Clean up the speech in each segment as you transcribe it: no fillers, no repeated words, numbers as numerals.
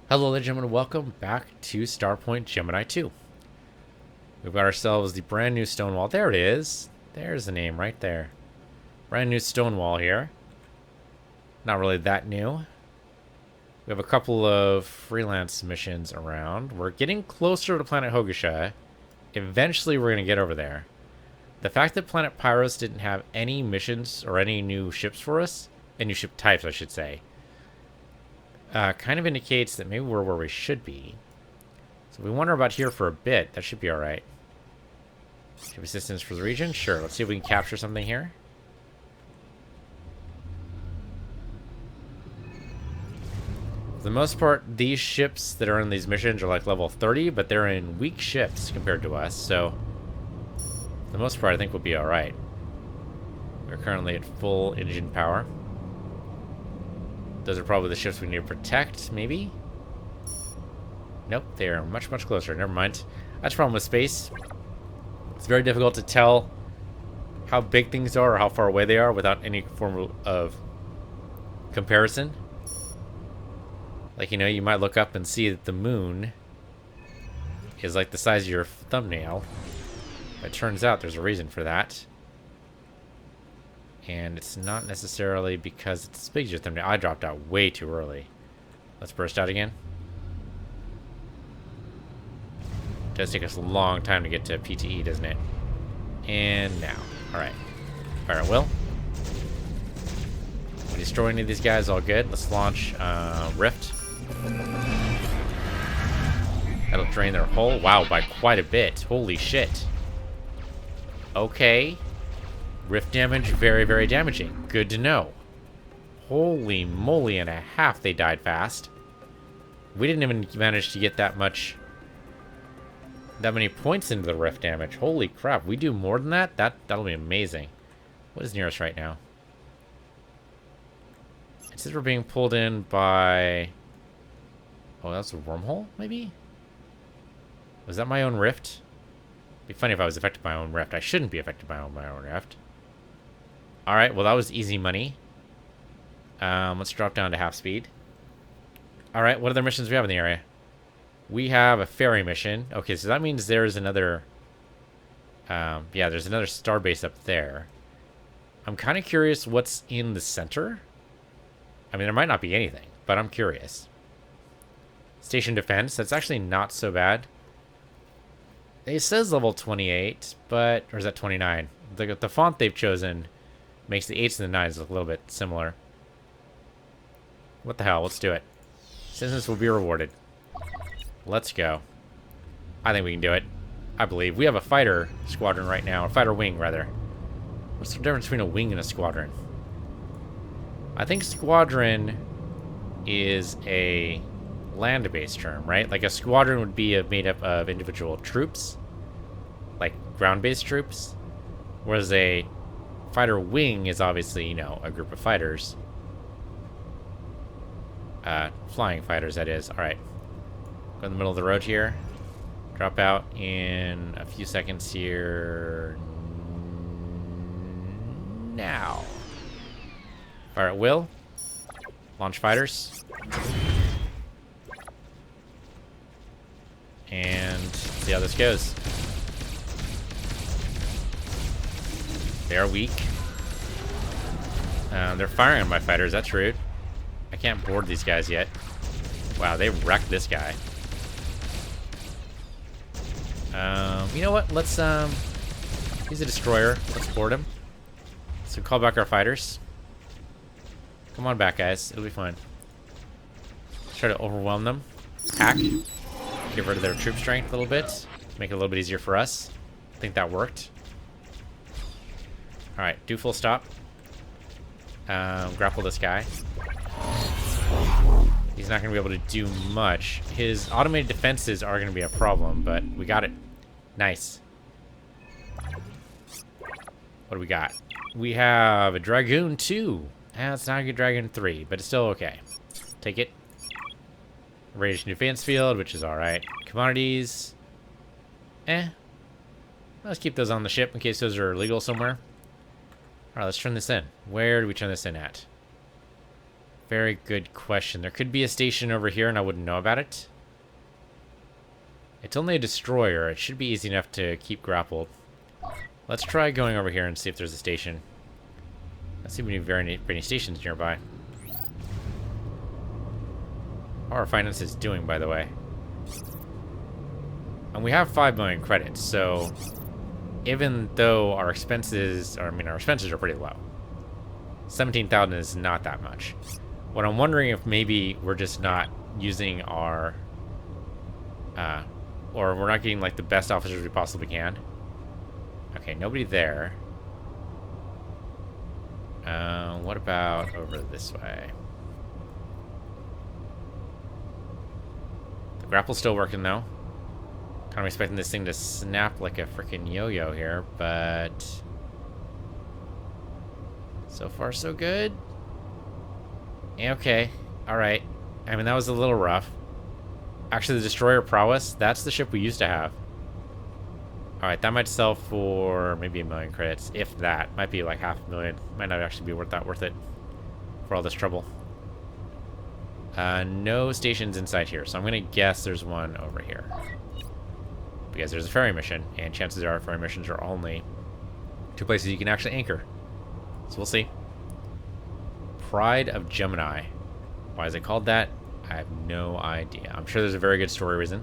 Hello, ladies and gentlemen. Welcome back to Starpoint Gemini 2. We've got ourselves the brand new stone wall. There it is. There's the name right there. Brand new stone wall here. Not really that new. We have a couple of freelance missions around. We're getting closer to planet Hogasha. Eventually, we're going to get over there. The fact that planet Pyros didn't have any missions or any new ships for us, and new ship types, I should say, kind of indicates that maybe we're where we should be. So if we wander about here for a bit, that should be alright. Give assistance for the region? Sure, let's see if we can capture something here. For the most part, these ships that are in these missions are like level 30, but they're in weak ships compared to us, so for the most part, I think we'll be alright. We're currently at full engine power. Those are probably the ships we need to protect, maybe? Nope, they are much, much closer. Never mind. That's the problem with space. It's very difficult to tell how big things are or how far away they are without any form of comparison. Like, you know, you might look up and see that the moon is like the size of your thumbnail. It turns out there's a reason for that. And it's not necessarily because it's as big as your thumbnail. I dropped out way too early. Let's burst out again. It does take us a long time to get to PTE, doesn't it? And now. Alright. Fire at will. We destroy any of these guys, all good. Let's launch Rift. That'll drain their hull. Wow, by quite a bit. Holy shit. Okay. Rift damage, very, very damaging. Good to know. Holy moly and a half, they died fast. We didn't even manage to get that many points into the rift damage. Holy crap, we do more than that? That'll be amazing. What is near us right now? It says we're being pulled in by... Oh, that's a wormhole, maybe? Was that my own rift? It'd be funny if I was affected by my own rift. I shouldn't be affected by my own rift. Alright, well that was easy money. Let's drop down to half speed. Alright, what other missions do we have in the area? We have a ferry mission. Okay, so that means there's another... yeah, there's another starbase up there. I'm kind of curious what's in the center. I mean, there might not be anything, but I'm curious. Station defense, that's actually not so bad. It says level 28, but... Or is that 29? The font they've chosen makes the 8s and the 9s look a little bit similar. What the hell? Let's do it. Citizens will be rewarded. Let's go. I think we can do it. I believe. We have a fighter squadron right now. A fighter wing, rather. What's the difference between a wing and a squadron? I think squadron is a land-based term, right? Like a squadron would be made up of individual troops. Like ground-based troops. Whereas a fighter wing is obviously, you know, a group of fighters. Flying fighters, that is. Alright. Go in the middle of the road here. Drop out in a few seconds here. Now. Fire at will. Launch fighters. And see how this goes. They are weak. They're firing on my fighters. That's rude. I can't board these guys yet. Wow, they wrecked this guy. You know what? Let's, he's a destroyer. Let's board him. So call back our fighters. Come on back, guys. It'll be fine. Let's try to overwhelm them. Hack. Get rid of their troop strength a little bit. Make it a little bit easier for us. I think that worked. Alright, do full stop. Grapple this guy. He's not going to be able to do much. His automated defenses are going to be a problem, but we got it. Nice. What do we got? We have a Dragoon 2. It's not a good Dragoon 3, but it's still okay. Take it. Radiation defense field, which is alright. Commodities. Let's keep those on the ship in case those are illegal somewhere. Alright, let's turn this in. Where do we turn this in at? Very good question. There could be a station over here and I wouldn't know about it. It's only a destroyer. It should be easy enough to keep grappled. Let's try going over here and see if there's a station. Let's see if we have any stations nearby. How our finance is doing, by the way. And we have 5 million credits, so even though our expenses are pretty low. 17,000 is not that much. What I'm wondering if maybe we're just not using our or we're not getting like the best officers we possibly can. Okay, nobody there. What about over this way? The grapple's still working though. Kind of expecting this thing to snap like a freaking yo-yo here, but so far so good. Okay, all right. I mean, that was a little rough. Actually, the Destroyer Prowess, that's the ship we used to have. All right, that might sell for maybe 1 million credits, if that. Might be like 500,000. Might not actually be worth it for all this trouble. No stations inside here, so I'm gonna guess there's one over here. Because there's a ferry mission, and chances are ferry missions are only 2 places you can actually anchor. So we'll see. Pride of Gemini. Why is it called that? I have no idea. I'm sure there's a very good story reason.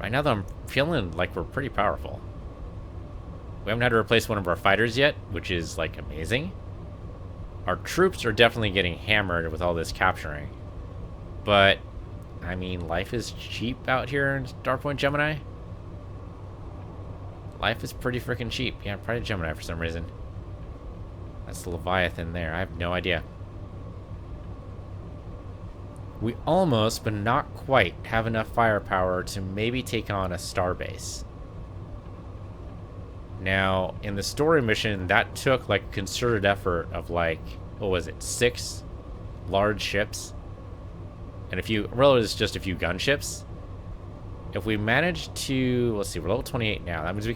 Right now, though, I'm feeling like we're pretty powerful. We haven't had to replace one of our fighters yet, which is, like, amazing. Our troops are definitely getting hammered with all this capturing. But, I mean, life is cheap out here in Starpoint Gemini. Life is pretty freaking cheap. Yeah, Pride of Gemini for some reason. That's the Leviathan there. I have no idea. We almost, but not quite, have enough firepower to maybe take on a starbase. Now, in the story mission, that took like a concerted effort of like, what was it, 6 large ships? And it was just a few gunships. If we manage to, let's see, we're level 28 now. That means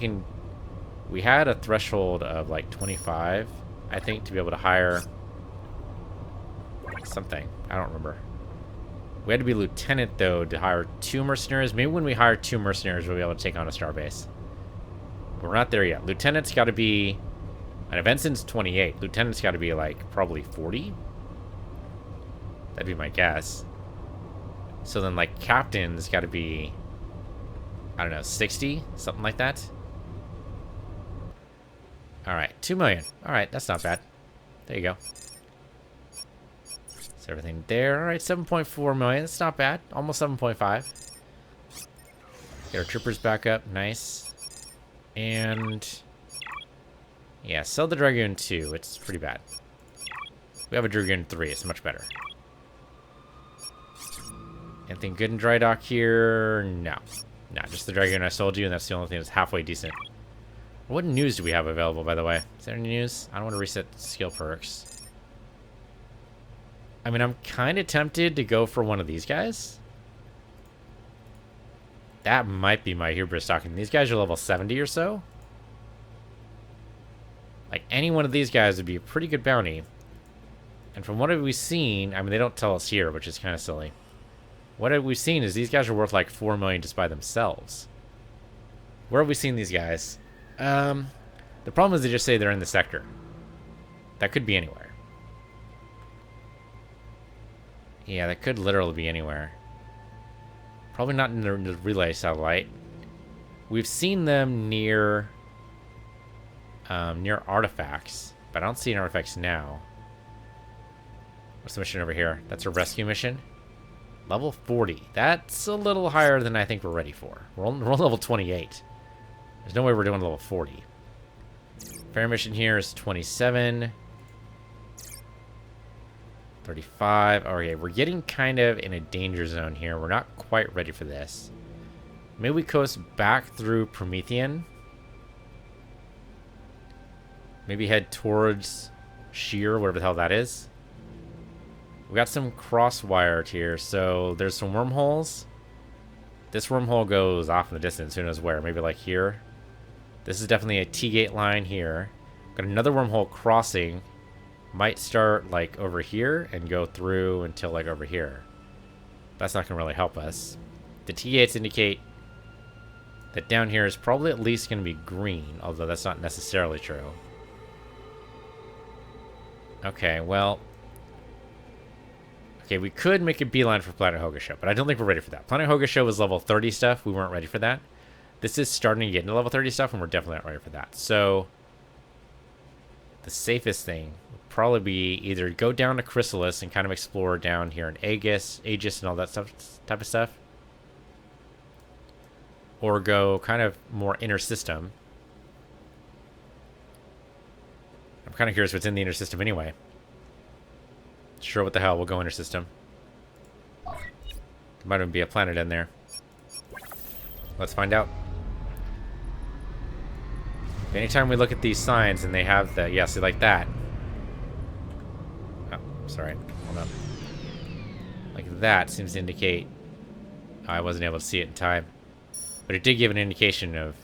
we had a threshold of like 25, I think, to be able to hire something. I don't remember. We had to be lieutenant, though, to hire 2 mercenaries. Maybe when we hire 2 mercenaries, we'll be able to take on a starbase. We're not there yet. Lieutenant's got to be... An ensign's 28. Lieutenant's got to be, like, probably 40? That'd be my guess. So then, like, captain's got to be... I don't know, 60? Something like that? Alright, 2 million. Alright, that's not bad. There you go. So everything there. Alright, 7.4 million. That's not bad. Almost 7.5. Get our troopers back up. Nice. And... yeah, sell the Dragoon 2. It's pretty bad. We have a Dragoon 3. It's much better. Anything good in dry dock here? No. No, just the Dragoon I sold you, and that's the only thing that's halfway decent. What news do we have available, by the way? Is there any news? I don't want to reset skill perks. I mean, I'm kind of tempted to go for one of these guys. That might be my hubris talking. These guys are level 70 or so. Like, any one of these guys would be a pretty good bounty. And from what have we seen... I mean, they don't tell us here, which is kind of silly. What have we seen is these guys are worth like 4 million just by themselves. Where have we seen these guys? The problem is they just say they're in the sector. That could be anywhere. Yeah, that could literally be anywhere. Probably not in the relay satellite. We've seen them near artifacts, but I don't see any artifacts now. What's the mission over here? That's a rescue mission. Level 40. That's a little higher than I think we're ready for. We're on level 28. There's no way we're doing level 40. Fair mission here is 27. 35. Okay, we're getting kind of in a danger zone here. We're not quite ready for this. Maybe we coast back through Promethean. Maybe head towards Sheer, whatever the hell that is. We got some cross-wired here, so there's some wormholes. This wormhole goes off in the distance, who knows where, maybe like here. This is definitely a T-gate line here. Got another wormhole crossing might start like over here and go through until like over here. That's not gonna really help us. The T8s indicate that down here is probably at least gonna be green, although that's not necessarily true. Okay, well, okay, we could make a beeline for Planet Hogashow, but I don't think we're ready for that. Planet Hogashow was level 30 stuff. We weren't ready for that. This is starting to get into level 30 stuff, and we're definitely not ready for that. So the safest thing would probably be either go down to Chrysalis and kind of explore down here in Aegis and all that stuff, type of stuff, or go kind of more inner system. I'm kind of curious what's in the inner system anyway. Sure, what the hell, we'll go inner system. There might even be a planet in there. Let's find out. Anytime we look at these signs and they have the, yeah, see, like that. Oh, sorry, hold up. Like that seems to indicate I wasn't able to see it in time. But it did give an indication of,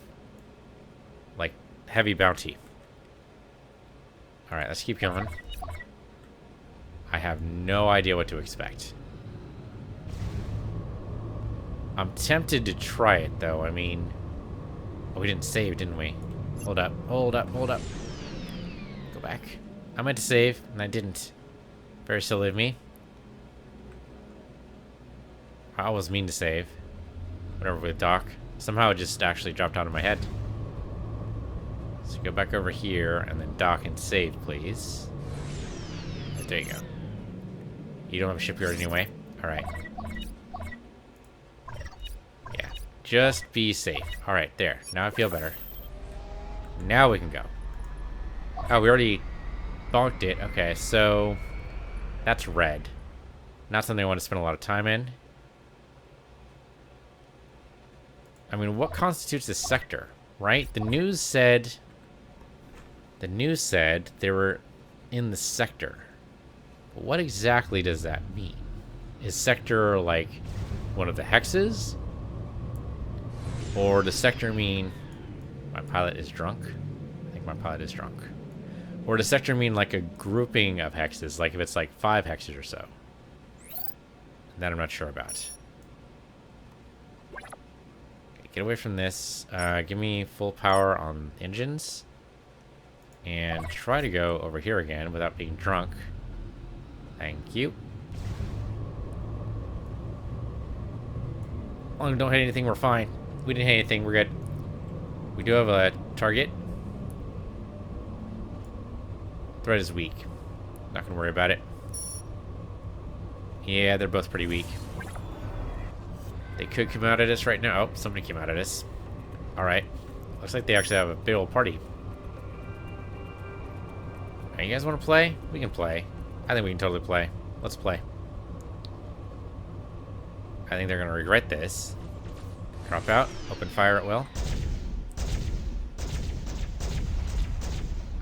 like, heavy bounty. Alright, let's keep going. I have no idea what to expect. I'm tempted to try it, though. I mean... Oh, we didn't save, didn't we? Hold up, hold up, hold up. Go back. I meant to save, and I didn't. Very silly of me. I always mean to save. Whatever with Doc. Somehow it just actually dropped out of my head. So go back over here, and then dock and save, please. There you go. You don't have a shipyard anyway. Alright. Yeah. Just be safe. Alright, there. Now I feel better. Now we can go. Oh, we already bonked it. Okay, so... That's red. Not something I want to spend a lot of time in. I mean, what constitutes a sector, right? The news said they were in the sector. But what exactly does that mean? Is sector like one of the hexes? Or does sector mean my pilot is drunk? I think my pilot is drunk. Or does sector mean like a grouping of hexes, like if it's like 5 hexes or so? That I'm not sure about. Get away from this. Give me full power on engines. And try to go over here again without being drunk. Thank you. As long as we don't hit anything, we're fine. We didn't hit anything, we're good. We do have a target. Threat is weak. Not gonna worry about it. Yeah, they're both pretty weak. They could come out at us right now. Oh, somebody came out at us. Alright. Looks like they actually have a big old party. Right, you guys want to play? We can play. I think we can totally play. Let's play. I think they're going to regret this. Drop out. Open fire at will.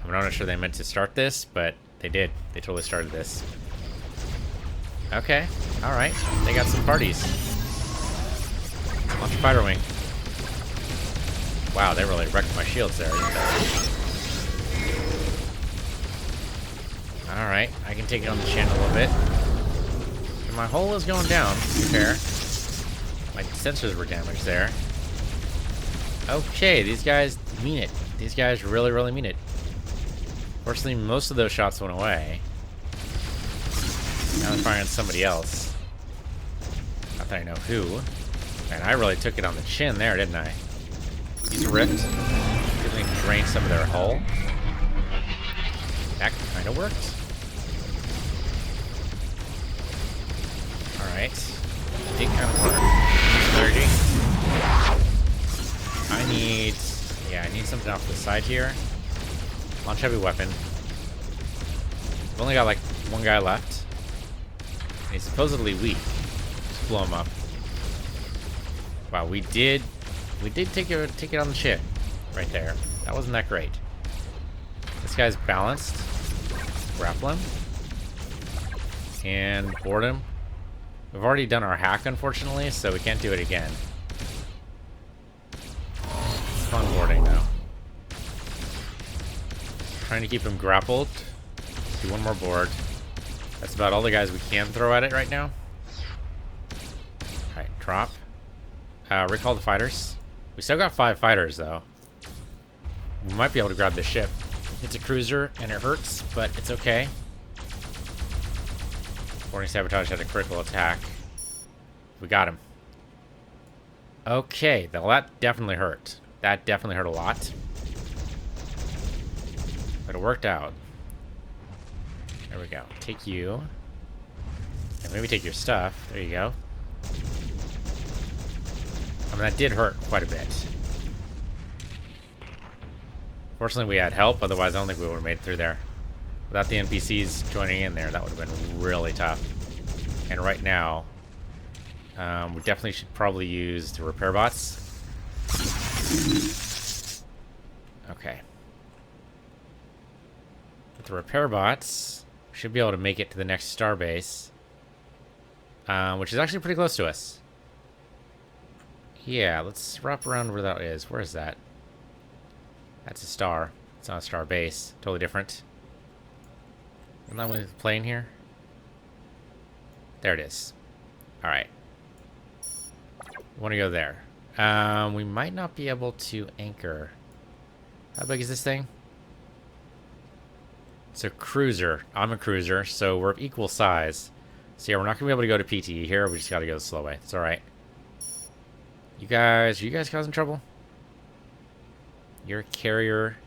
I'm not sure they meant to start this, but they did. They totally started this. Okay. Alright. They got some parties. Launch a fighter wing. Wow, they really wrecked my shields there, didn't they? Alright, I can take it on the chin a little bit. And my hull is going down, to be fair. My sensors were damaged there. Okay, these guys mean it. These guys really, really mean it. Fortunately, most of those shots went away. Now they're firing on somebody else. Not that I know who. And I really took it on the chin there, didn't I? Use a rift. See if we can drain some of their hull. That kind of worked. Alright. Did kind of work. Clergy. I need... Yeah, I need something off the side here. Launch heavy weapon. I've only got like one guy left. And he's supposedly weak. Just blow him up. Wow, we did take it on the chin. Right there. That wasn't that great. This guy's balanced. Grapple him. And board him. We've already done our hack, unfortunately, so we can't do it again. It's fun boarding, though. Trying to keep him grappled. do one more board. That's about all the guys we can throw at it right now. Alright, drop. Recall the fighters. We still got 5 fighters, though. We might be able to grab this ship. It's a cruiser, and it hurts, but it's okay. Warning Sabotage had a critical attack. We got him. Okay, well, that definitely hurt. That definitely hurt a lot. But it worked out. There we go. Take you. And maybe take your stuff. There you go. I mean, that did hurt quite a bit. Fortunately, we had help. Otherwise, I don't think we would have made it through there. Without the NPCs joining in there, that would have been really tough. And right now, we definitely should probably use the repair bots. Okay. With the repair bots, we should be able to make it to the next starbase. Which is actually pretty close to us. Yeah, let's wrap around where that is. Where is that? That's a star. It's not a star base. Totally different. Isn't that with the plane here? There it is. Alright. Want to go there. We might not be able to anchor. How big is this thing? It's a cruiser. I'm a cruiser, so we're of equal size. So yeah, we're not going to be able to go to PTE here. We just got to go the slow way. It's alright. Are you guys causing trouble? You're a carrier.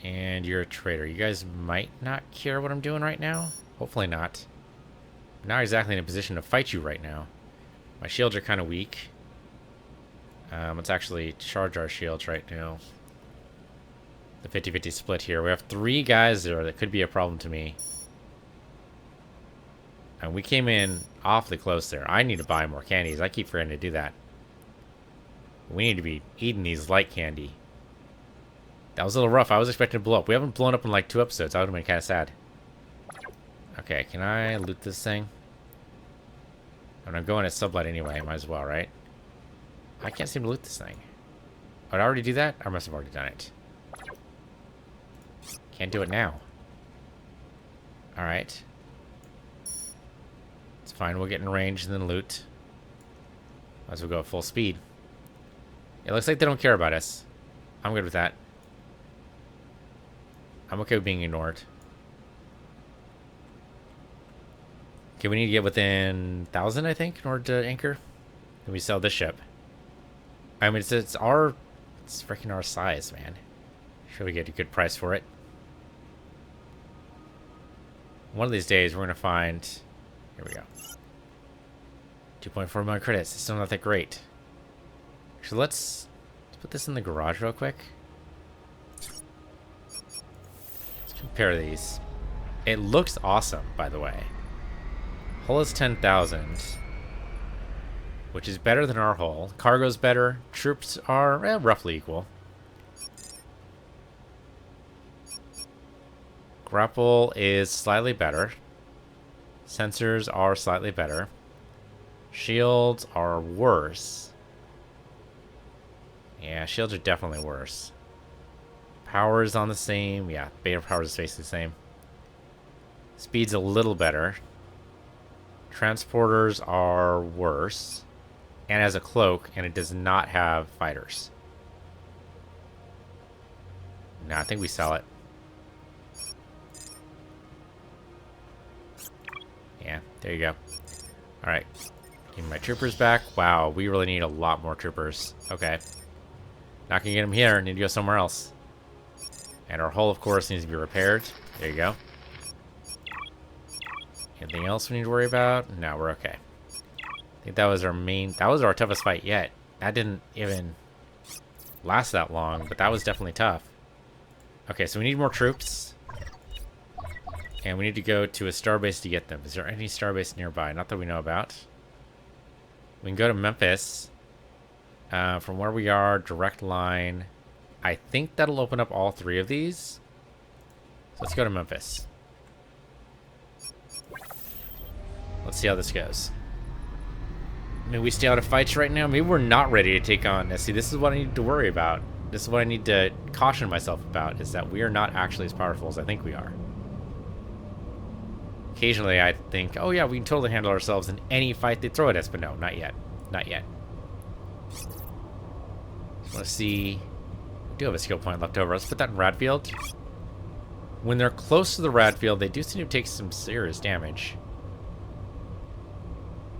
And you're a trader. You guys might not care what I'm doing right now. Hopefully not. I'm not exactly in a position to fight you right now. My shields are kind of weak. Let's actually charge our shields right now. The 50-50 split here. We have 3 guys there that could be a problem to me. And we came in awfully close there. I need to buy more candies. I keep forgetting to do that. We need to be eating these light candy. That was a little rough. I was expecting to blow up. We haven't blown up in like 2 episodes. That would have been kind of sad. Okay, can I loot this thing? I'm going at sublight anyway. Might as well, right? I can't seem to loot this thing. Oh, did I already do that? I must have already done it. Can't do it now. Alright. It's fine. We'll get in range and then loot. Might as well go at full speed. It looks like they don't care about us. I'm good with that. I'm okay with being ignored. Okay, we need to get within 1,000, I think, in order to anchor. Then we sell this ship. I mean, it's freaking our size, man. Sure we get a good price for it. One of these days, we're going to find... Here we go. 2.4 million credits. It's still not that great. So let's put this in the garage real quick. Let's compare these. It looks awesome, by the way. Hull is 10,000, which is better than our hull. Cargo's better. Troops are roughly equal. Grapple is slightly better. Sensors are slightly better. Shields are worse. Yeah, shields are definitely worse. Power is on the same. Yeah, beta power is basically the same. Speed's a little better. Transporters are worse. And has a cloak, and it does not have fighters. No, I think we sell it. Yeah, there you go. Alright. Give me my troopers back. Wow, we really need a lot more troopers. Okay. Not gonna get them here. Need to go somewhere else. And our hull, of course, needs to be repaired. There you go. Anything else we need to worry about? No, we're okay. I think that was our main... That was our toughest fight yet. That didn't even last that long, but that was definitely tough. Okay, so we need more troops. And we need to go to a starbase to get them. Is there any starbase nearby? Not that we know about. We can go to Memphis. From where we are, direct line. I think that'll open up all 3 of these. So let's go to Memphis. Let's see how this goes. I mean, we stay out of fights right now. Maybe we're not ready to take on... See, this is what I need to worry about. This is what I need to caution myself about, is that we are not actually as powerful as I think we are. Occasionally I think, oh yeah, we can totally handle ourselves in any fight they throw at us, but no, not yet. Not yet. Let's see. We do have a skill point left over. Let's put that in Radfield. When they're close to the Radfield, they do seem to take some serious damage.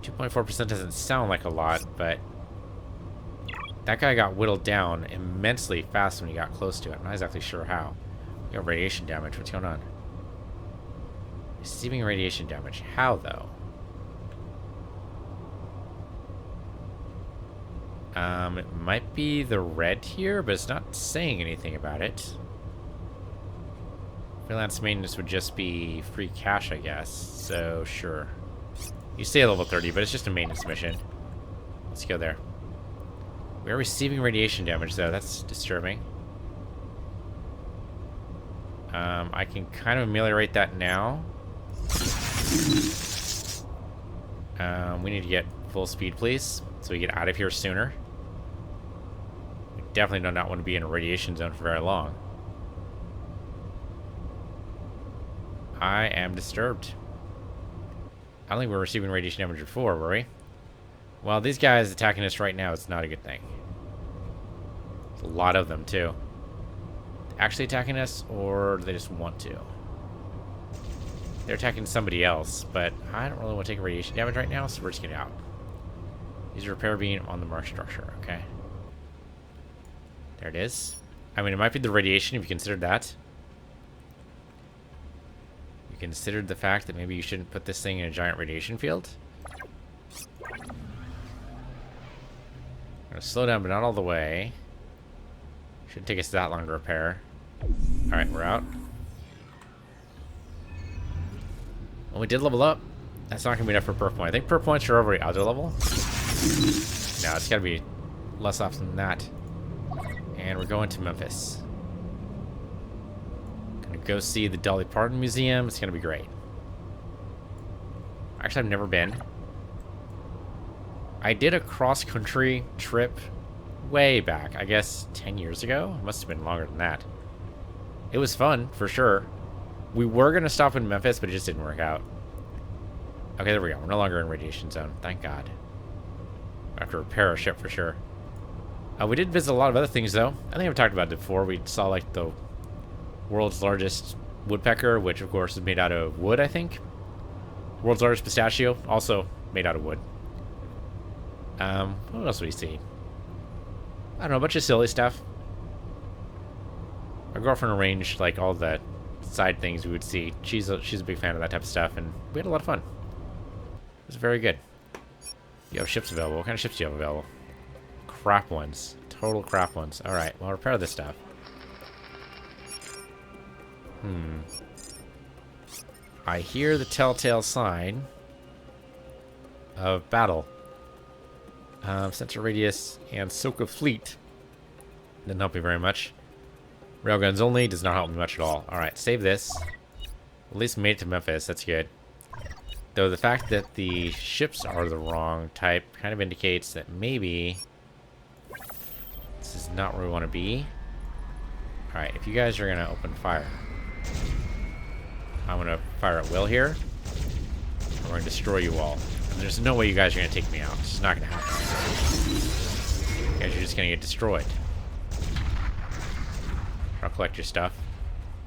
2.4% doesn't sound like a lot, but that guy got whittled down immensely fast when he got close to it. I'm not exactly sure how. We got radiation damage. What's going on? Receiving radiation damage. How, though? It might be the red here, but it's not saying anything about it. Freelance maintenance would just be free cash, I guess. So, sure. You stay at level 30, but it's just a maintenance mission. Let's go there. We are receiving radiation damage, though. That's disturbing. I can kind of ameliorate that now. We need to get full speed, please, so we get out of here sooner. We definitely do not want to be in a radiation zone for very long. I am disturbed. I don't think we were receiving radiation damage before, were we? Well, these guys attacking us right now is not a good thing. There's a lot of them, too. Actually attacking us, or do they just want to? They're attacking somebody else, but I don't really want to take radiation damage right now, so we're just getting out. Use a repair beam on the mark structure, okay. There it is. I mean, it might be the radiation if you considered that. You considered the fact that maybe you shouldn't put this thing in a giant radiation field. I'm gonna slow down, but not all the way. Shouldn't take us that long to repair. Alright, we're out. Well, we did level up. That's not gonna be enough for perk point. I think perk points are over the other level. No, it's gotta be less often than that. And we're going to Memphis. Gonna go see the Dolly Parton Museum. It's gonna be great. Actually, I've never been. I did a cross-country trip way back, I guess 10 years ago? It must have been longer than that. It was fun, for sure. We were going to stop in Memphis, but it just didn't work out. Okay, there we go. We're no longer in radiation zone. Thank God. I have to repair our ship for sure. We did visit a lot of other things, though. I think I've talked about it before. We saw, like, the world's largest woodpecker, which, of course, is made out of wood, I think. World's largest pistachio, also made out of wood. What else do we see? I don't know, a bunch of silly stuff. My girlfriend arranged, like, all the side things we would see. She's a big fan of that type of stuff, and we had a lot of fun. It was very good. You have ships available. What kind of ships do you have available? Crap ones. Total crap ones. Alright, well, repair this stuff. I hear the telltale sign of battle. Sensor radius and Silk of Fleet. Didn't help me very much. Railguns only does not help me much at all. Alright, save this. At least made it to Memphis. That's good. Though the fact that the ships are the wrong type kind of indicates that maybe this is not where we want to be. Alright, if you guys are going to open fire, I'm going to fire at will here. And we're going to destroy you all. And there's no way you guys are going to take me out. It's just not going to happen. You guys are just going to get destroyed. I'll collect your stuff.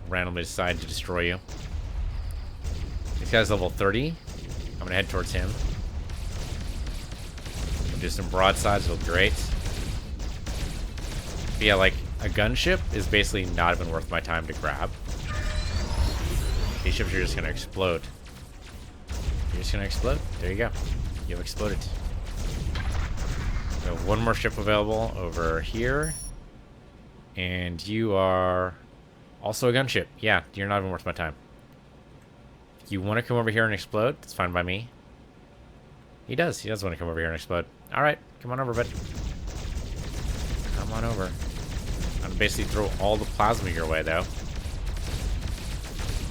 Randomly decide to destroy you. This guy's level 30. I'm going to head towards him. We'll do some broadsides. It'll be great. But yeah, like, a gunship is basically not even worth my time to grab. These ships are just going to explode. You're just going to explode? There you go. You've exploded. So one more ship available over here. And you are also a gunship. Yeah, you're not even worth my time. If you want to come over here and explode, that's fine by me. He does. He does want to come over here and explode. Alright, come on over, bud. Come on over. I'm basically throw all the plasma your way, though.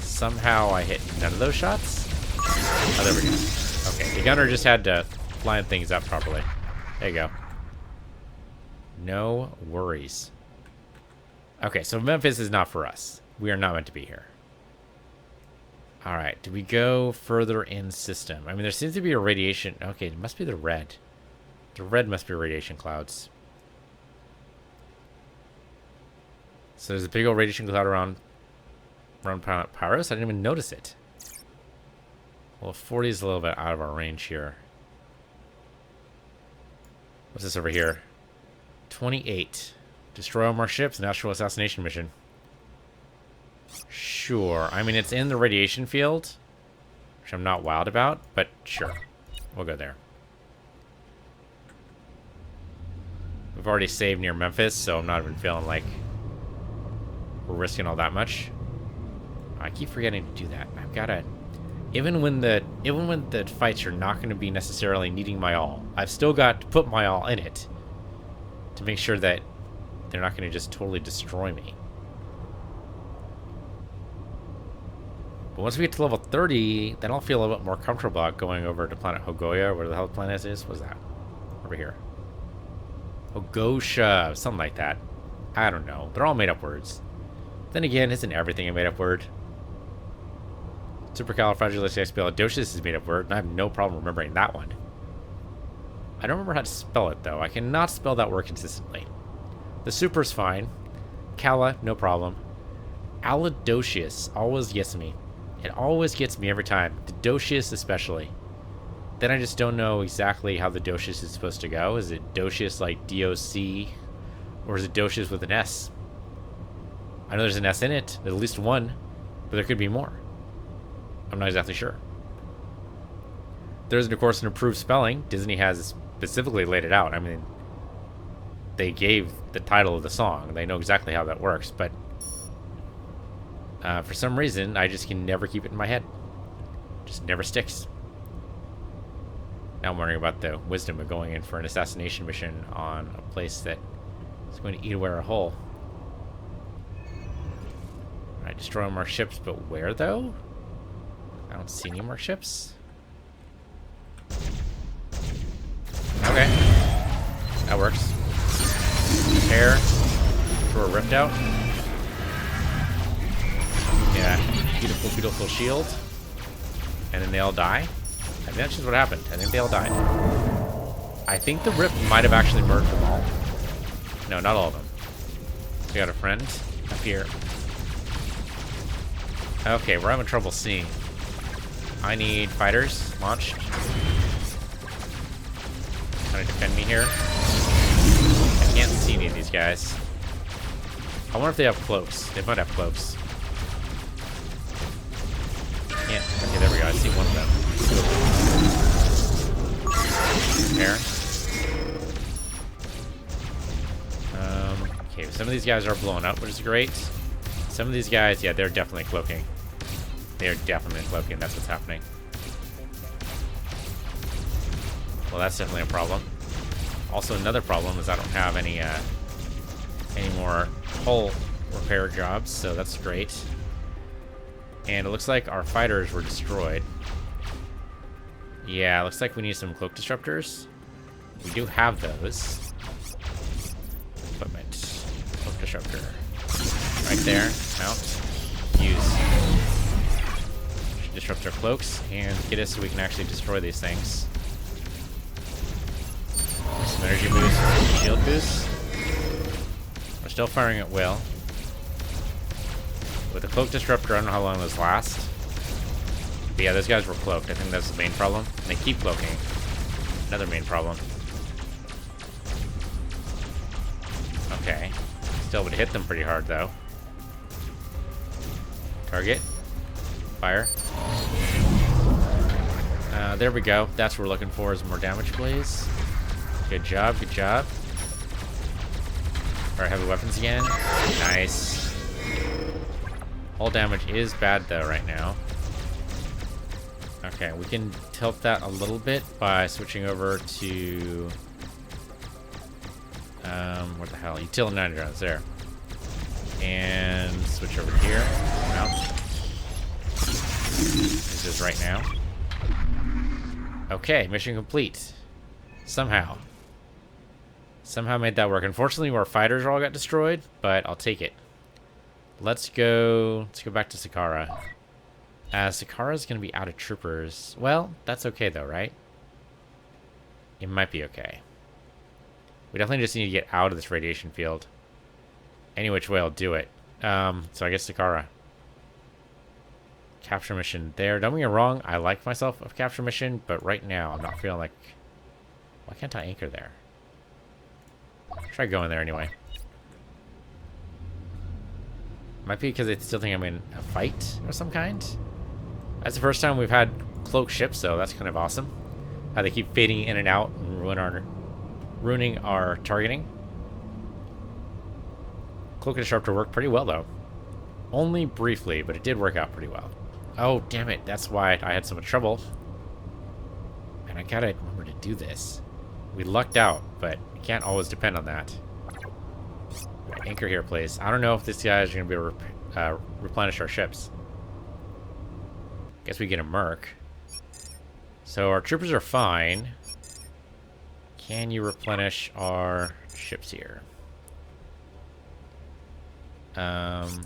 Somehow I hit none of those shots. Oh, there we go. Okay, the gunner just had to line things up properly. There you go. No worries. Okay, so Memphis is not for us. We are not meant to be here. All right, do we go further in system? I mean, there seems to be a radiation. Okay, it must be the red. The red must be radiation clouds. So there's a big old radiation cloud around planet Pyros. I didn't even notice it. Well, 40 is a little bit out of our range here. What's this over here? 28. Destroy all more ships. Natural assassination mission. Sure. I mean, it's in the radiation field, which I'm not wild about, but sure. We'll go there. We've already saved near Memphis, so I'm not even feeling like we're risking all that much. I keep forgetting to do that. I've got to... Even when the fights are not going to be necessarily needing my all, I've still got to put my all in it to make sure that they're not going to just totally destroy me. But once we get to level 30, then I'll feel a little bit more comfortable about going over to planet Hogoya, where the hell the planet is. What's that? Over here. Hogosha, something like that. I don't know. They're all made-up words. Then again, isn't everything a made-up word? Supercalifragilisticexpialidocious is a made-up word, and I have no problem remembering that one. I don't remember how to spell it, though. I cannot spell that word consistently. The super's fine. Cala, no problem. Alidocious always gets me. It always gets me every time. The docious especially. Then I just don't know exactly how the docious is supposed to go. Is it docious like D-O-C? Or is it docious with an S? I know there's an S in it. There's at least one. But there could be more. I'm not exactly sure. There's, of course, an improved spelling. Disney has specifically laid it out. I mean, they gave the title of the song. They know exactly how that works. But for some reason, I just can never keep it in my head. Just never sticks. Now I'm wondering about the wisdom of going in for an assassination mission on a place that is going to eat away our hull. Alright, destroy more ships, but where, though? I don't see any more ships. Okay. That works. Repair. Throw a rift out. Yeah. Beautiful, beautiful shield. And then they all die. I think that's just what happened. I think they all died. I think the rift might have actually murdered them all. No, not all of them. We got a friend up here. Okay, we're having trouble seeing. I need fighters launched. Trying to defend me here. I can't see any of these guys. I wonder if they have cloaks. They might have cloaks. Yeah. Okay, there we go. I see one of them. There. Okay, some of these guys are blowing up, which is great. Some of these guys, yeah, they're definitely cloaking. They are definitely cloaking. That's what's happening. Well, that's definitely a problem. Also, another problem is I don't have any more hull repair jobs, so that's great. And it looks like our fighters were destroyed. Yeah, it looks like we need some cloak disruptors. We do have those. Equipment. Cloak disruptor. Right there. Mount. Use. Disrupt our cloaks and get us so we can actually destroy these things. Some energy boost, shield boost. We're still firing at will. With the cloak disruptor, I don't know how long those last. But yeah, those guys were cloaked. I think that's the main problem. And they keep cloaking. Another main problem. Okay. Still would hit them pretty hard though. Target. Fire. There we go. That's what we're looking for, is more damage, please. Good job, good job. Alright, heavy weapons again. Nice. Hull damage is bad, though, right now. Okay, we can tilt that a little bit by switching over to... what the hell? Utility 90 rounds, there. And switch over here. Mount. This is right now. Okay, mission complete. Somehow made that work. Unfortunately, our fighters all got destroyed, but I'll take it. Let's go back to Sakara. Sakara's gonna be out of troopers. Well, that's okay though, right? It might be okay. We definitely just need to get out of this radiation field. Any which way I'll do it. So I guess Sakara. Capture mission there. Don't get me wrong, I like myself a capture mission, but right now I'm not feeling like... Why can't I anchor there? Try going there anyway. Might be because they still think I'm in a fight of some kind. That's the first time we've had cloaked ships, so that's kind of awesome. How they keep fading in and out and ruining our targeting. Cloak disruptor worked pretty well though. Only briefly, but it did work out pretty well. Oh, damn it. That's why I had so much trouble. And I gotta remember to do this. We lucked out, but you can't always depend on that. Anchor here, please. I don't know if this guy is going to be able to replenish our ships. Guess we get a merc. So our troopers are fine. Can you replenish our ships here? Mount.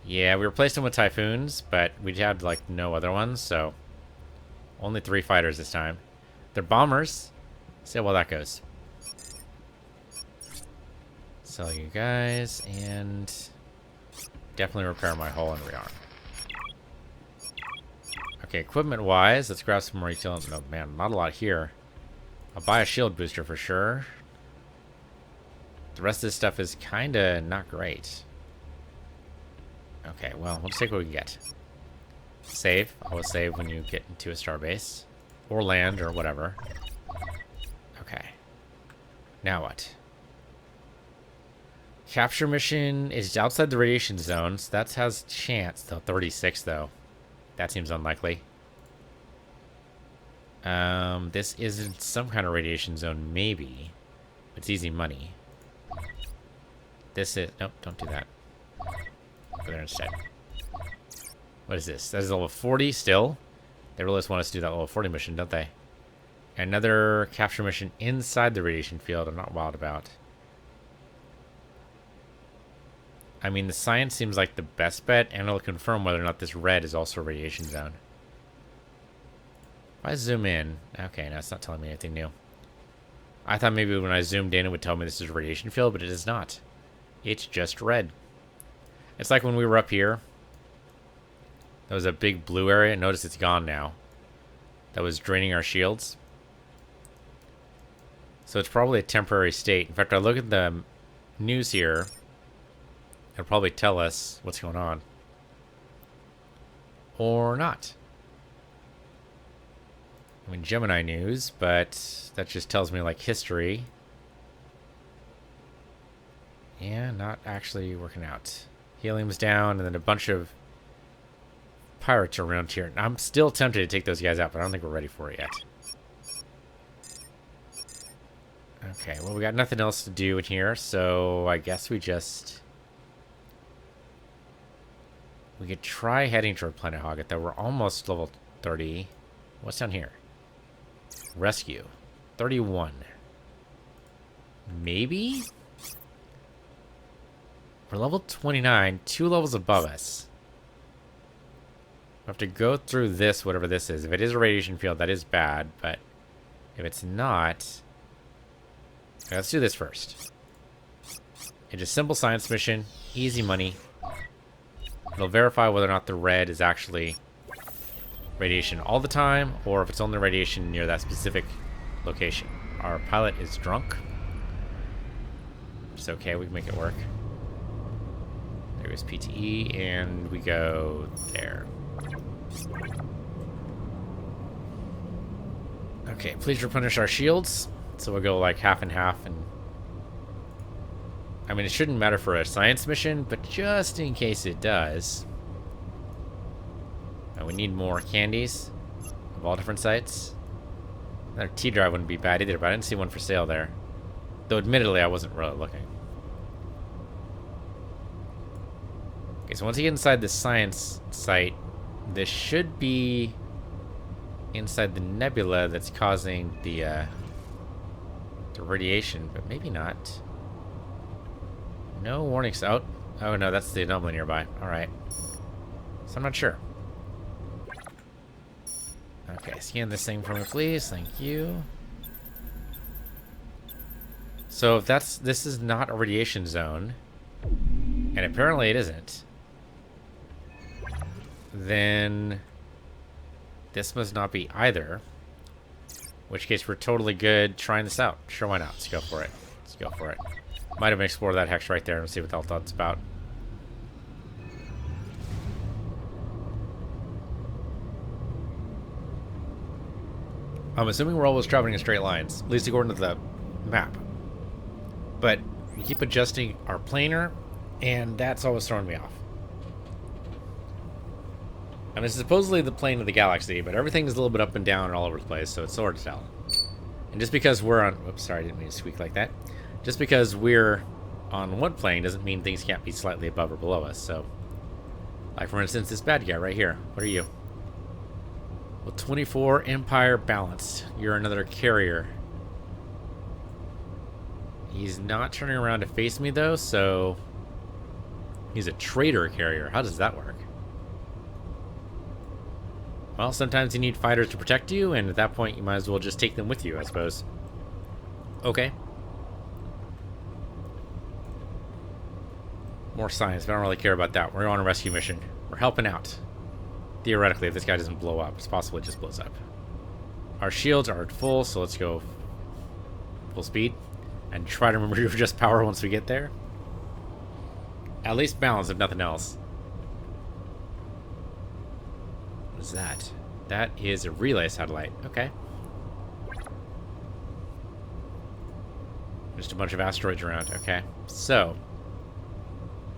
Yeah, we replaced them with Typhoons, but we had, like, no other ones, so... Only 3 fighters this time. They're bombers. See how well that goes. Sell you guys, and... Definitely repair my hull and rearm. Okay, equipment-wise, let's grab some more utility. No, man, not a lot here. I'll buy a shield booster for sure. The rest of this stuff is kinda not great. Okay, well, we'll just take what we can get. Save. Always save when you get into a starbase. Or land, or whatever. Okay. Now what? Capture mission is outside the radiation zone, so that has chance. Though 36, though. That seems unlikely. This isn't some kind of radiation zone, maybe. It's easy money. This is... Nope, don't do that. Go there instead. What is this? That is level 40 still. They really just want us to do that level 40 mission, don't they? Another capture mission inside the radiation field. I'm not wild about. I mean, the science seems like the best bet, and it'll confirm whether or not this red is also a radiation zone. If I zoom in... Okay, no, it's not telling me anything new. I thought maybe when I zoomed in, it would tell me this is a radiation field, but it is not. It's just red. It's like when we were up here. There was a big blue area. Notice it's gone now. That was draining our shields. So it's probably a temporary state. In fact, I look at the news here. It'll probably tell us what's going on. Or not. I mean, Gemini news, but that just tells me, like, history. Yeah, not actually working out. Helium's down, and then a bunch of pirates around here. I'm still tempted to take those guys out, but I don't think we're ready for it yet. Okay, well, we got nothing else to do in here, so I guess we just... We could try heading toward Planet Hogget, though. We're almost level 30. What's down here? Rescue. 31. Maybe? We're level 29, 2 levels above us. We have to go through this, whatever this is. If it is a radiation field, that is bad, but if it's not... Okay, let's do this first. It's a simple science mission, easy money. It'll verify whether or not the red is actually radiation all the time, or if it's only radiation near that specific location. Our pilot is drunk. It's okay, we can make it work. There goes PTE, and we go there. Okay, please replenish our shields. So we'll go like half and half, and I mean, it shouldn't matter for a science mission, but just in case it does. We need more candies of all different sites. Another T-drive wouldn't be bad either, but I didn't see one for sale there. Though admittedly, I wasn't really looking. Okay, so once you get inside the science site, this should be inside the nebula that's causing the radiation, but maybe not. No warnings out. Oh no, that's the anomaly nearby. Alright. So I'm not sure. Okay, scan this thing for me, please. Thank you. So if this is not a radiation zone, and apparently it isn't, then this must not be either. In which case we're totally good trying this out. Sure, why not? Let's go for it. Let's go for it. Might have explored that hex right there and see what the hell that's about. I'm assuming we're always traveling in straight lines, at least according to the map. But we keep adjusting our planar, and that's always throwing me off. I mean, it's supposedly the plane of the galaxy, but everything's a little bit up and down and all over the place, so it's so hard to tell. And just because we're on... Oops, sorry, I didn't mean to squeak like that. Just because we're on one plane doesn't mean things can't be slightly above or below us, so... Like, for instance, this bad guy right here. What are you? Well, 24 Empire balanced. You're another carrier. He's not turning around to face me, though, so... He's a traitor carrier. How does that work? Well, sometimes you need fighters to protect you, and at that point you might as well just take them with you, I suppose. Okay. More science, but I don't really care about that. We're on a rescue mission. We're helping out. Theoretically, if this guy doesn't blow up, it's possible it just blows up. Our shields are at full, so let's go full speed. And try to remember to adjust power once we get there. At least balance, if nothing else. What is that? That is a relay satellite. Okay. Just a bunch of asteroids around. Okay. So.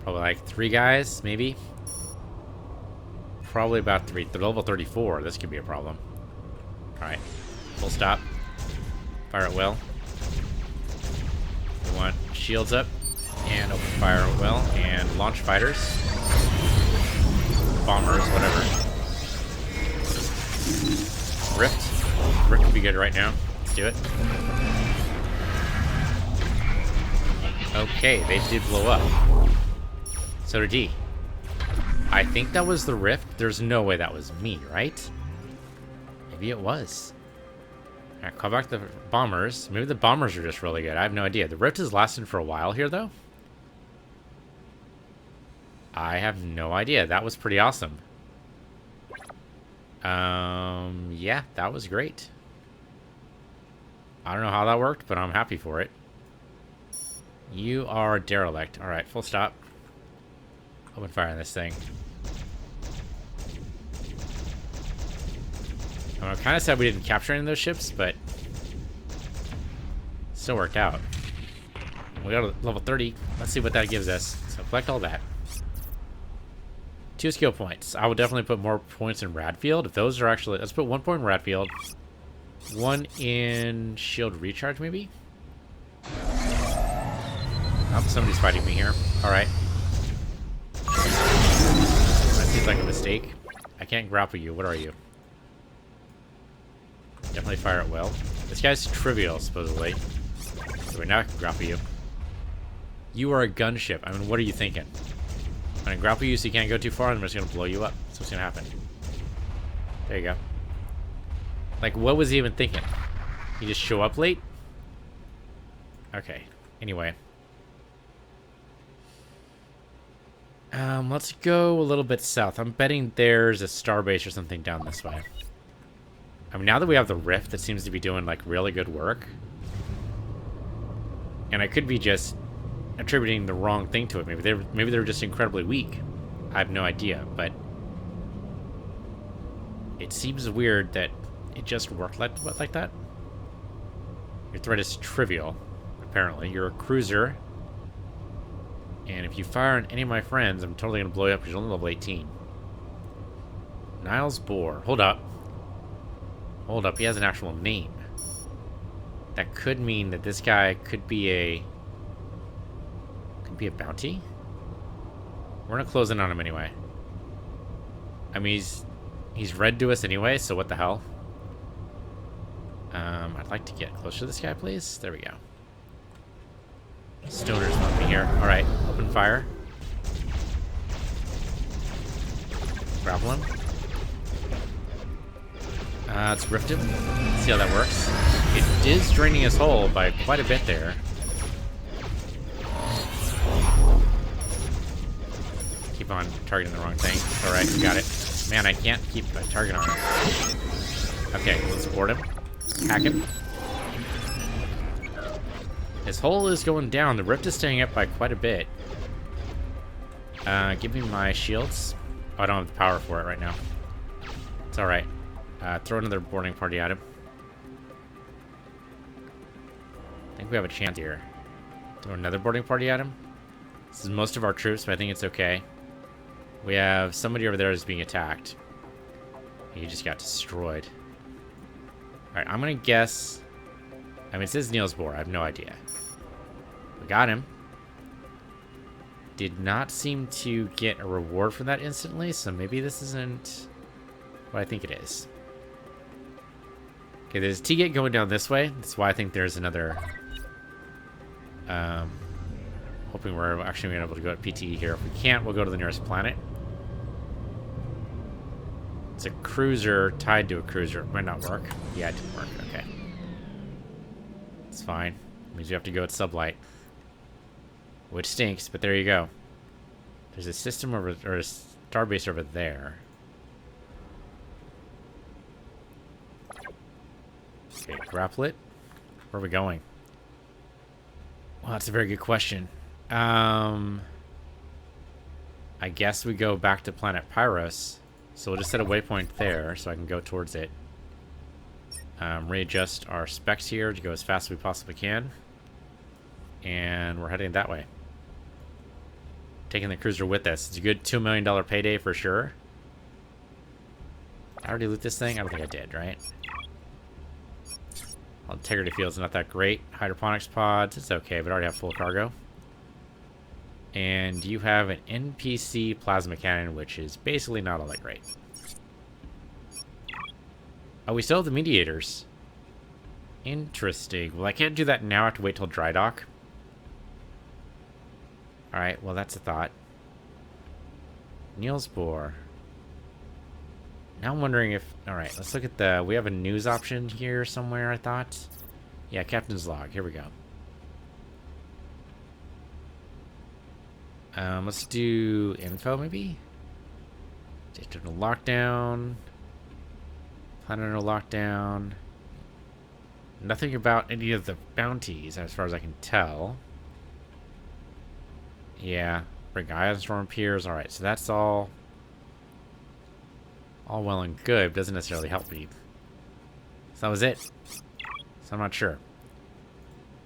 Probably like 3 guys, maybe. Probably about 3. They're level 34. This could be a problem. Alright. Full stop. Fire at will. We want shields up. And open fire at will. And launch fighters. Bombers, whatever. Rift. Rift would be good right now. Let's do it. Okay, they did blow up. So did he. I think that was the rift. There's no way that was me, right? Maybe it was. Alright, call back the bombers. Maybe the bombers are just really good. I have no idea. The rift has lasted for a while here, though. I have no idea. That was pretty awesome. Yeah, that was great. I don't know how that worked, but I'm happy for it. You are a derelict. Alright, full stop. Open fire on this thing. I'm kind of sad we didn't capture any of those ships, but still worked out. We got a level 30. Let's see what that gives us. So collect all that. 2 skill points. I would definitely put more points in Radfield. If those are actually... Let's put 1 point in Radfield. 1 in shield recharge, maybe? Oh, somebody's fighting me here. Alright. That seems like a mistake. I can't grapple you. What are you? Definitely fire at will. This guy's trivial, supposedly. So now I can grapple you. You are a gunship. I mean, what are you thinking? I'm gonna grapple you so you can't go too far, and I'm just gonna blow you up. That's what's gonna happen. There you go. Like, what was he even thinking? He just show up late? Okay. Anyway. Let's go a little bit south. I'm betting there's a starbase or something down this way. I mean, now that we have the rift that seems to be doing, like, really good work. And I could be just attributing the wrong thing to it. Maybe they're just incredibly weak. I have no idea, but it seems weird that it just worked like that. Your threat is trivial, apparently. You're a cruiser. And if you fire on any of my friends, I'm totally going to blow you up because you're only level 18. Niles Bohr. Hold up. Hold up. He has an actual name. That could mean that this guy could be a bounty. We're going to close in on him anyway. I mean, he's red to us anyway, so what the hell? I'd like to get closer to this guy, please. There we go. Stoners want me here. Alright, open fire. Grapple him. Let's rift him. See how that works. It is draining his hull by quite a bit there. Keep on targeting the wrong thing. Alright, we got it. Man, I can't keep a target on it. Okay, let's board him. Hack him. His hull is going down. The rift is staying up by quite a bit. Give me my shields. Oh, I don't have the power for it right now. It's alright. Throw another boarding party at him. I think we have a chance here. Throw another boarding party at him. This is most of our troops, but I think it's okay. We have somebody over there who's being attacked. He just got destroyed. Alright, I'm gonna guess... I mean, it says Niels Bohr. I have no idea. We got him. Did not seem to get a reward for that instantly, so maybe this isn't what I think it is. Okay, there's a T-gate going down this way. That's why I think there's another... hoping we're actually going to be able to go at PTE here. If we can't, we'll go to the nearest planet. It's a cruiser tied to a cruiser. It might not work. Yeah, it didn't work. Okay. It's fine. It means we have to go at sublight. Which stinks, but there you go. There's a system over, or a starbase over there. Okay, grapple it. Where are we going? Well, that's a very good question. I guess we go back to planet Pyros. So we'll just set a waypoint there so I can go towards it. Readjust our specs here to go as fast as we possibly can. And we're heading that way. Taking the cruiser with us. It's a good $2 million payday for sure. I already loot this thing? I don't think I did, right? Well, integrity field's not that great. Hydroponics pods, it's okay, but I already have full cargo. And you have an NPC plasma cannon, which is basically not all that great. Oh, we still have the mediators. Interesting. Well, I can't do that now. I have to wait till dry dock. Alright, well, that's a thought. Niels Bohr. Now I'm wondering if... Alright, let's look at the... We have a news option here somewhere, I thought. Yeah, Captain's Log. Here we go. Let's do info, maybe? Digital lockdown. Planet under lockdown. Nothing about any of the bounties, as far as I can tell. Yeah. Bring ion storm appears. Alright, so that's all well and good, but doesn't necessarily help me. So that was it. So I'm not sure.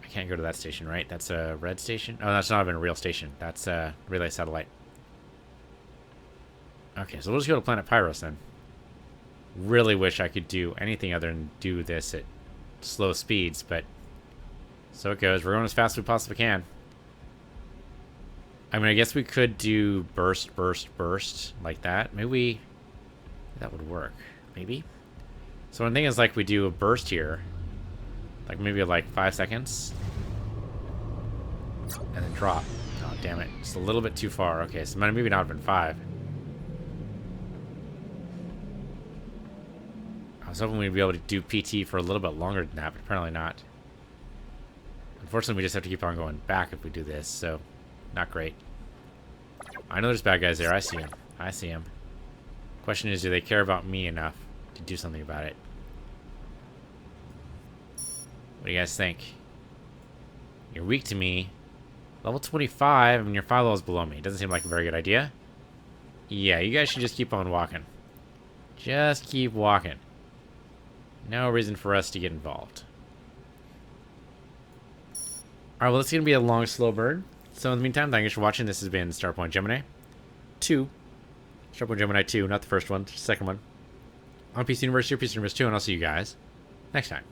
I can't go to that station, right? That's a red station? Oh, that's not even a real station. That's a relay satellite. Okay, so we'll just go to planet Pyros then. Really wish I could do anything other than do this at slow speeds, but so it goes. We're going as fast as we possibly can. I mean, I guess we could do burst, burst, burst like that. Maybe that would work. Maybe. So one thing is, like, we do a burst here, like maybe like 5 seconds, and then drop. Oh, damn it! It's a little bit too far. Okay, so maybe not even 5. I was hoping we'd be able to do PT for a little bit longer than that, but apparently not. Unfortunately, we just have to keep on going back if we do this, so not great. I know there's bad guys there. I see them. I see them. Question is, do they care about me enough to do something about it? What do you guys think? You're weak to me. Level 25, I mean, you're 5 levels below me. Doesn't seem like a very good idea. Yeah, you guys should just keep on walking. Just keep walking. No reason for us to get involved. Alright, well, it's going to be a long, slow burn. So in the meantime, thank you for watching. This has been Starpoint Gemini 2. Starpoint Gemini 2, not the first one, the second one. On Piece Universe, your Piece Universe 2, and I'll see you guys next time.